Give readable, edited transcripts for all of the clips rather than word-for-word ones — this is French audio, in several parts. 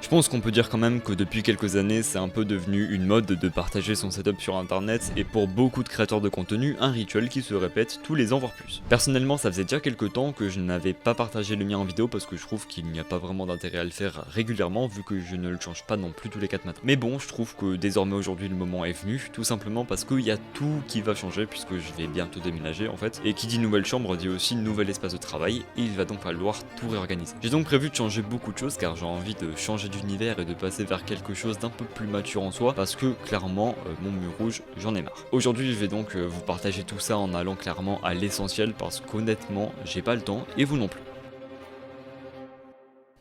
Je pense qu'on peut dire quand même que depuis quelques années, c'est un peu devenu une mode de partager son setup sur internet et pour beaucoup de créateurs de contenu, un rituel qui se répète tous les ans voire plus. Personnellement, ça faisait déjà quelques temps que je n'avais pas partagé le mien en vidéo parce que je trouve qu'il n'y a pas vraiment d'intérêt à le faire régulièrement vu que je ne le change pas non plus tous les 4 matins. Mais bon, je trouve que désormais aujourd'hui le moment est venu, tout simplement parce qu'il y a tout qui va changer puisque je vais bientôt déménager en fait. Et qui dit nouvelle chambre dit aussi nouvel espace de travail et il va donc falloir tout réorganiser. J'ai donc prévu de changer beaucoup de choses car j'ai envie de changer d'univers et de passer vers quelque chose d'un peu plus mature en soi parce que clairement mon mur rouge j'en ai marre. Aujourd'hui je vais donc vous partager tout ça en allant clairement à l'essentiel parce qu'honnêtement j'ai pas le temps et vous non plus.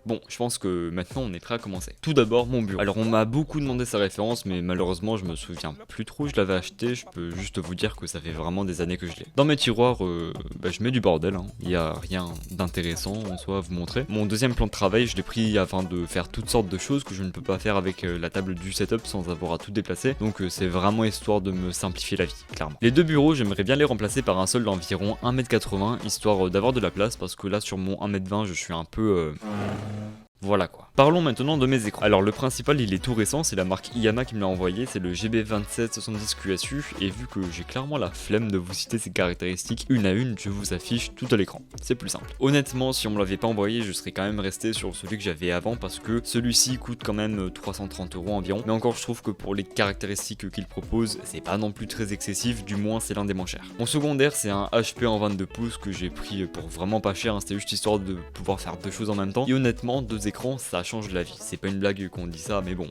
Bon, je pense que maintenant on est prêt à commencer. Tout d'abord, mon bureau. Alors on m'a beaucoup demandé sa référence, mais malheureusement je me souviens plus trop, je l'avais acheté, je peux juste vous dire que ça fait vraiment des années que je l'ai. Dans mes tiroirs, je mets du bordel, hein. Il n'y a rien d'intéressant en soi à vous montrer. Mon deuxième plan de travail, je l'ai pris afin de faire toutes sortes de choses que je ne peux pas faire avec la table du setup sans avoir à tout déplacer, donc c'est vraiment histoire de me simplifier la vie, clairement. Les deux bureaux, j'aimerais bien les remplacer par un seul d'environ 1m80, histoire d'avoir de la place, parce que là sur mon 1m20 je suis un peu... Voilà quoi. Parlons maintenant de mes écrans. Alors le principal il est tout récent, c'est la marque Iyama qui me l'a envoyé, c'est le GB2770 QSU et vu que j'ai clairement la flemme de vous citer ses caractéristiques une à une, je vous affiche tout à l'écran. C'est plus simple. Honnêtement, si on me l'avait pas envoyé, je serais quand même resté sur celui que j'avais avant parce que celui-ci coûte quand même 330 € environ. Mais encore je trouve que pour les caractéristiques qu'il propose, c'est pas non plus très excessif, du moins c'est l'un des moins chers. Mon secondaire c'est un HP en 22 pouces que j'ai pris pour vraiment pas cher, hein. C'était juste histoire de pouvoir faire deux choses en même temps. Et honnêtement, deux écrans ça change la vie. C'est pas une blague qu'on dit ça, mais bon,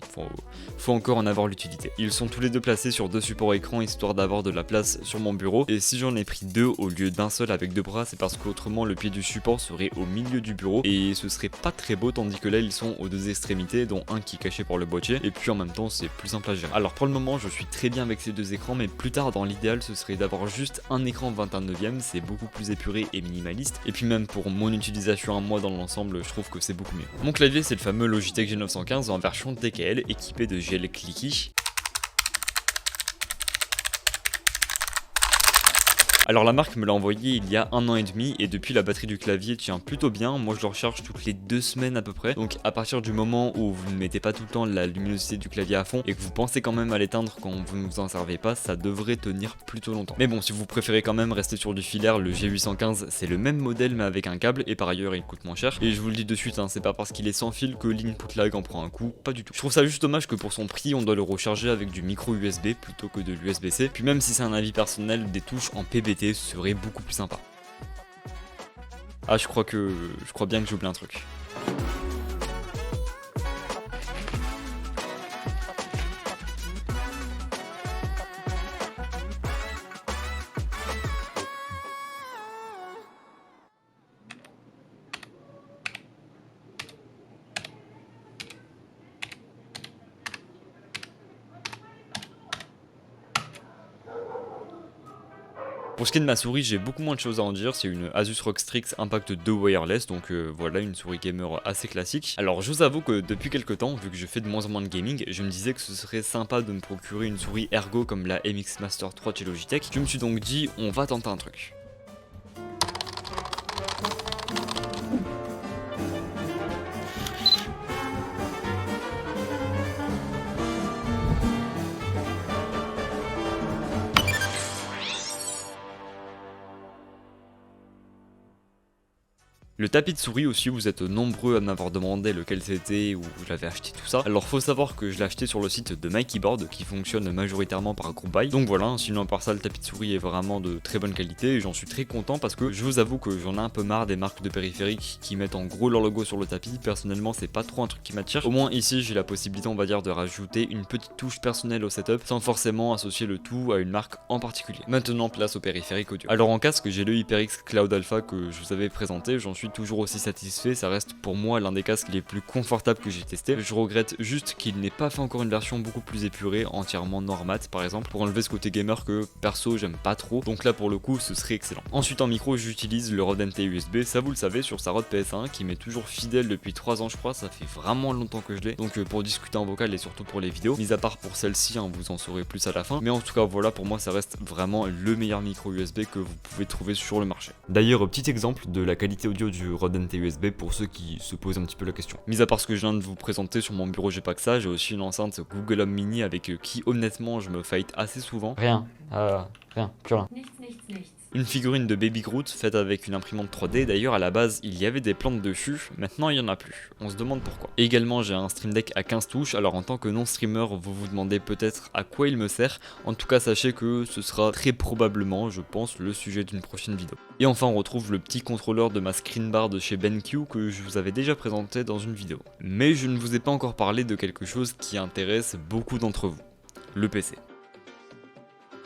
faut encore en avoir l'utilité. Ils sont tous les deux placés sur deux supports écran histoire d'avoir de la place sur mon bureau. Et si j'en ai pris deux au lieu d'un seul avec deux bras, c'est parce qu'autrement le pied du support serait au milieu du bureau et ce serait pas très beau, tandis que là ils sont aux deux extrémités, dont un qui est caché par le boîtier. Et puis en même temps c'est plus simple à gérer. Alors pour le moment je suis très bien avec ces deux écrans, mais plus tard dans l'idéal ce serait d'avoir juste un écran 21/9, c'est beaucoup plus épuré et minimaliste. Et puis même pour mon utilisation à moi dans l'ensemble, je trouve que c'est beaucoup mieux. Mon clavier c'est le fameux Logitech G915 en version TKL équipé de gel clicky. Alors la marque me l'a envoyé il y a 1 an et demi et depuis la batterie du clavier tient plutôt bien, moi je le recharge toutes les 2 semaines à peu près, donc à partir du moment où vous ne mettez pas tout le temps la luminosité du clavier à fond et que vous pensez quand même à l'éteindre quand vous ne vous en servez pas, ça devrait tenir plutôt longtemps. Mais bon, si vous préférez quand même rester sur du filaire, le G815 c'est le même modèle mais avec un câble et par ailleurs il coûte moins cher. Et je vous le dis de suite, hein, c'est pas parce qu'il est sans fil que l'input lag en prend un coup, pas du tout. Je trouve ça juste dommage que pour son prix on doit le recharger avec du micro USB plutôt que de l'USB-C, puis même si c'est un avis personnel, des touches en PBT serait beaucoup plus sympa. Ah je crois bien que j'ai oublié un truc. Pour ce qui est de ma souris, j'ai beaucoup moins de choses à en dire, c'est une Asus ROG Strix Impact 2 wireless, donc voilà une souris gamer assez classique. Alors je vous avoue que depuis quelques temps, vu que je fais de moins en moins de gaming, je me disais que ce serait sympa de me procurer une souris ergo comme la MX Master 3 chez Logitech. Je me suis donc dit, on va tenter un truc. Le tapis de souris aussi, vous êtes nombreux à m'avoir demandé lequel c'était, où j'avais acheté tout ça. Alors faut savoir que je l'ai acheté sur le site de My Keyboard qui fonctionne majoritairement par groupe buy. Donc voilà, sinon à part ça le tapis de souris est vraiment de très bonne qualité et j'en suis très content parce que je vous avoue que j'en ai un peu marre des marques de périphériques qui mettent en gros leur logo sur le tapis. Personnellement c'est pas trop un truc qui m'attire. Au moins ici j'ai la possibilité on va dire de rajouter une petite touche personnelle au setup sans forcément associer le tout à une marque en particulier. Maintenant place au périphérique audio. Alors en casque j'ai le HyperX Cloud Alpha que je vous avais présenté, j'en suis toujours aussi satisfait, ça reste pour moi l'un des casques les plus confortables que j'ai testé. Je regrette juste qu'il n'ait pas fait encore une version beaucoup plus épurée, entièrement Normat par exemple, pour enlever ce côté gamer que perso j'aime pas trop, donc là pour le coup ce serait excellent. Ensuite en micro j'utilise le Rode NT USB, ça vous le savez sur sa Rode PS1 qui m'est toujours fidèle depuis 3 ans je crois, ça fait vraiment longtemps que je l'ai, donc pour discuter en vocal et surtout pour les vidéos, mis à part pour celle-ci, hein, vous en saurez plus à la fin, mais en tout cas voilà pour moi ça reste vraiment le meilleur micro USB que vous pouvez trouver sur le marché. D'ailleurs petit exemple de la qualité audio du du Rode NT USB pour ceux qui se posent un petit peu la question. Mis à part ce que je viens de vous présenter sur mon bureau, j'ai pas que ça, j'ai aussi une enceinte Google Home Mini avec qui honnêtement je me fight assez souvent. Rien, plus rien. Une figurine de Baby Groot faite avec une imprimante 3D, d'ailleurs à la base il y avait des plantes dessus, maintenant il y en a plus, on se demande pourquoi. Et également j'ai un Stream Deck à 15 touches, alors en tant que non-streamer vous vous demandez peut-être à quoi il me sert, en tout cas sachez que ce sera très probablement, je pense, le sujet d'une prochaine vidéo. Et enfin on retrouve le petit contrôleur de ma screen bar de chez BenQ que je vous avais déjà présenté dans une vidéo. Mais je ne vous ai pas encore parlé de quelque chose qui intéresse beaucoup d'entre vous, le PC.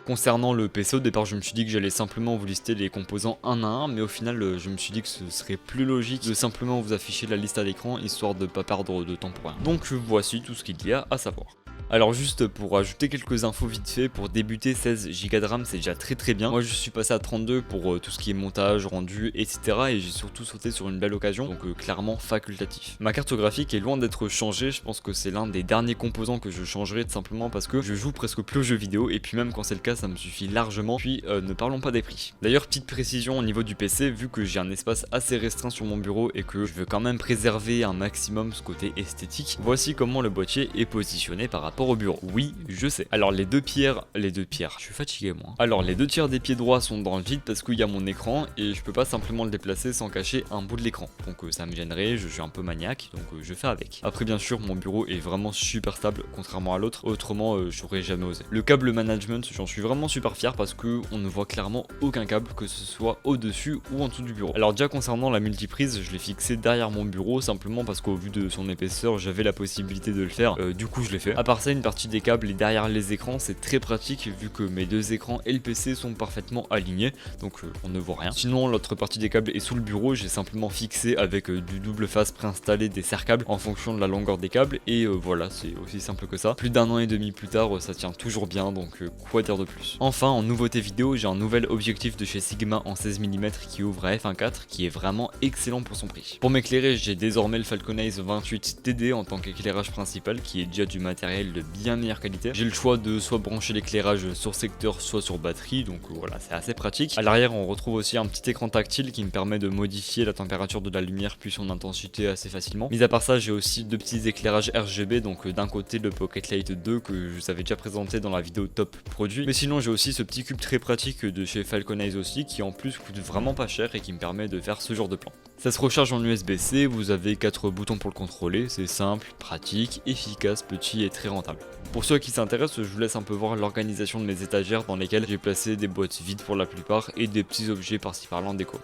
Concernant le PC, au départ je me suis dit que j'allais simplement vous lister les composants un à un, mais au final je me suis dit que ce serait plus logique de simplement vous afficher la liste à l'écran, histoire de pas perdre de temps pour rien. Donc voici tout ce qu'il y a à savoir. Alors juste pour ajouter quelques infos vite fait, pour débuter 16 Go de RAM c'est déjà très bien. Moi je suis passé à 32 pour tout ce qui est montage, rendu, etc. Et j'ai surtout sauté sur une belle occasion, donc clairement facultatif. Ma carte graphique est loin d'être changée, je pense que c'est l'un des derniers composants que je changerai tout simplement parce que je joue presque plus aux jeux vidéo et puis même quand c'est le cas ça me suffit largement. Puis ne parlons pas des prix. D'ailleurs petite précision au niveau du PC, vu que j'ai un espace assez restreint sur mon bureau et que je veux quand même préserver un maximum ce côté esthétique, voici comment le boîtier est positionné par rapport au bureau. Oui, je sais. Alors les deux pierres, je suis fatigué moi. Alors les 2 tiers des pieds droits sont dans le vide parce qu'il y a mon écran et je peux pas simplement le déplacer sans cacher un bout de l'écran. Donc ça me gênerait, je suis un peu maniaque, donc je fais avec. Après bien sûr mon bureau est vraiment super stable contrairement à l'autre, autrement j'aurais jamais osé. Le câble management, j'en suis vraiment super fier parce que on ne voit clairement aucun câble, que ce soit au-dessus ou en dessous du bureau. Alors déjà concernant la multiprise, je l'ai fixé derrière mon bureau simplement parce qu'au vu de son épaisseur, j'avais la possibilité de le faire, du coup je l'ai fait. À part ça, une partie des câbles est derrière les écrans, c'est très pratique vu que mes 2 écrans et le PC sont parfaitement alignés, donc on ne voit rien. Sinon l'autre partie des câbles est sous le bureau, j'ai simplement fixé avec du double face préinstallé des serre-câbles en fonction de la longueur des câbles et voilà, c'est aussi simple que ça. Plus d'1 an et demi plus tard, ça tient toujours bien, donc quoi dire de plus. Enfin en nouveauté vidéo, j'ai un nouvel objectif de chez Sigma en 16 mm qui ouvre à f1.4 qui est vraiment excellent pour son prix. Pour m'éclairer, j'ai désormais le Falcon Eyes 28 TD en tant qu'éclairage principal qui est déjà du matériel de bien meilleure qualité. J'ai le choix de soit brancher l'éclairage sur secteur soit sur batterie, donc voilà, c'est assez pratique. À l'arrière on retrouve aussi un petit écran tactile qui me permet de modifier la température de la lumière puis son intensité assez facilement. Mis à part ça, j'ai aussi 2 petits éclairages RGB, donc d'un côté le Pocket Light 2 que je vous avais déjà présenté dans la vidéo top produit, mais sinon j'ai aussi ce petit cube très pratique de chez Falcon Eyes aussi qui en plus coûte vraiment pas cher et qui me permet de faire ce genre de plan. Ça se recharge en USB-C, vous avez 4 boutons pour le contrôler, c'est simple, pratique, efficace, petit et très rentable. Pour ceux qui s'intéressent, je vous laisse un peu voir l'organisation de mes étagères dans lesquelles j'ai placé des boîtes vides pour la plupart et des petits objets par-ci par-là en déco.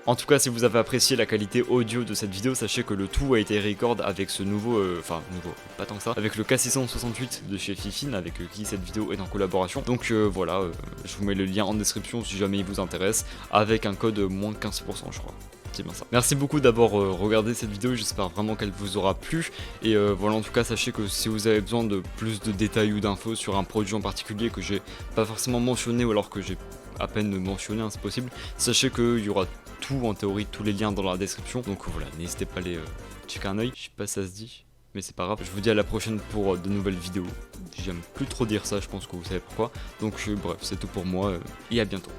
En tout cas, si vous avez apprécié la qualité audio de cette vidéo, sachez que le tout a été record avec ce nouveau, pas tant que ça, avec le K668 de chez Fifine, avec qui cette vidéo est en collaboration. Donc voilà, je vous mets le lien en description si jamais il vous intéresse, avec un code moins 15% je crois. C'est bien ça. Merci beaucoup d'avoir regardé cette vidéo, j'espère vraiment qu'elle vous aura plu. Et voilà, en tout cas, sachez que si vous avez besoin de plus de détails ou d'infos sur un produit en particulier que j'ai pas forcément mentionné ou alors que j'ai à peine mentionné, hein, c'est possible, sachez qu'il y aura tout, en théorie, tous les liens dans la description. Donc voilà, n'hésitez pas à aller checker un oeil. Je sais pas si ça se dit, mais c'est pas grave. Je vous dis à la prochaine pour de nouvelles vidéos. J'aime plus trop dire ça, je pense que vous savez pourquoi. Donc bref, c'est tout pour moi et à bientôt.